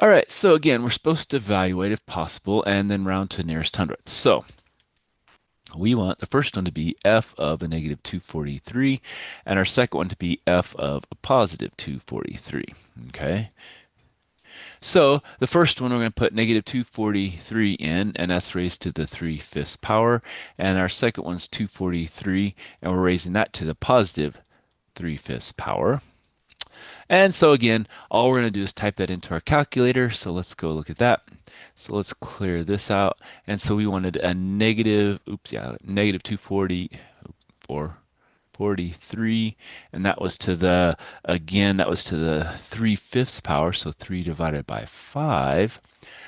All right, so again, we're supposed to evaluate if possible and then round to nearest hundredth. So we want the first one to be f of a negative 243 and our second one to be f of a positive 243. Okay, so the first one we're going to put negative 243 in, and that's raised to the 3/5 power. And our second one's 243, and we're raising that to the positive 3/5 power. And so again, all we're going to do is type that into our calculator. So let's go look at that. So let's clear this out. And so we wanted a negative, oops, yeah, negative 240 or 43, and that was to the, again, that was to the 3/5 power, so 3 divided by 5.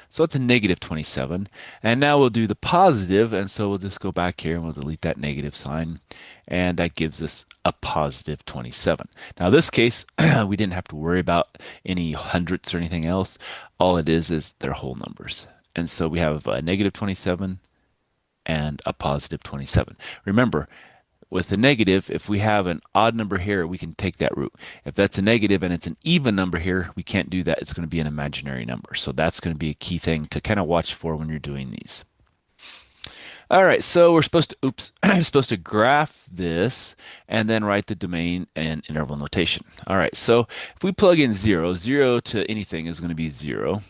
So it's a negative 27. And now we'll do the positive, and so we'll just go back here and we'll delete that negative sign, and that gives us a positive 27. Now, this case, we didn't have to worry about any hundredths or anything else. All it is they're whole numbers. And so we have a negative 27 and a positive 27. Remember, with a negative, if we have an odd number here, we can take that root. If that's a negative and it's an even number here, we can't do that. It's going to be an imaginary number. So that's going to be a key thing to kind of watch for when you're doing these. All right, so we're supposed to, oops, supposed to graph this and then write the domain in interval notation. All right, so if we plug in zero, zero to anything is going to be zero.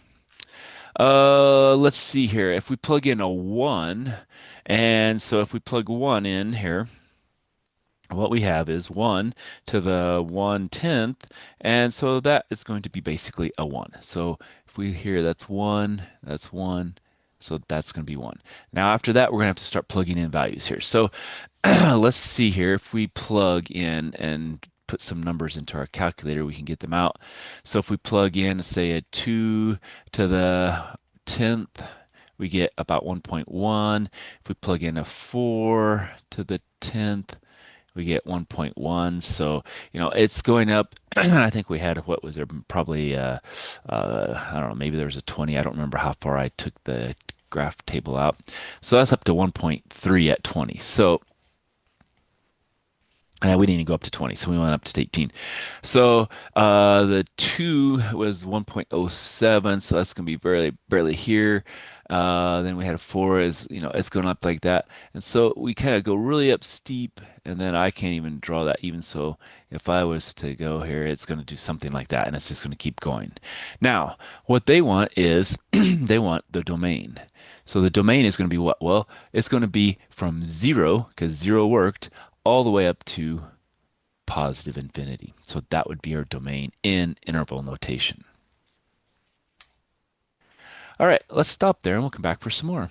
Let's see here. If we plug in a one, and so if we plug one in here, what we have is 1 to the 1/10, and so that is going to be basically a 1. So if we hear that's 1, so that's going to be 1. Now after that, we're going to have to start plugging in values here. So let's see here. If we plug in and put some numbers into our calculator, we can get them out. So if we plug in, say, a 2 to the 10th, we get about 1.1. If we plug in a 4 to the 10th, we get 1.1. So, it's going up. I think we had, what was there, probably, I don't know, maybe there was a 20. I don't remember how far I took the graph table out. So that's up to 1.3 at 20. So, we didn't even go up to 20, so we went up to 18. So the 2 was 1.07, so that's going to be barely here. Then we had a 4 is, it's going up like that. And so we kind of go really up steep, and then I can't even draw that even. So if I was to go here, it's going to do something like that, and it's just going to keep going. Now, what they want is they want the domain. So the domain is going to be what? Well, it's going to be from 0, because 0 worked, all the way up to positive infinity. So that would be our domain in interval notation. All right, let's stop there and we'll come back for some more.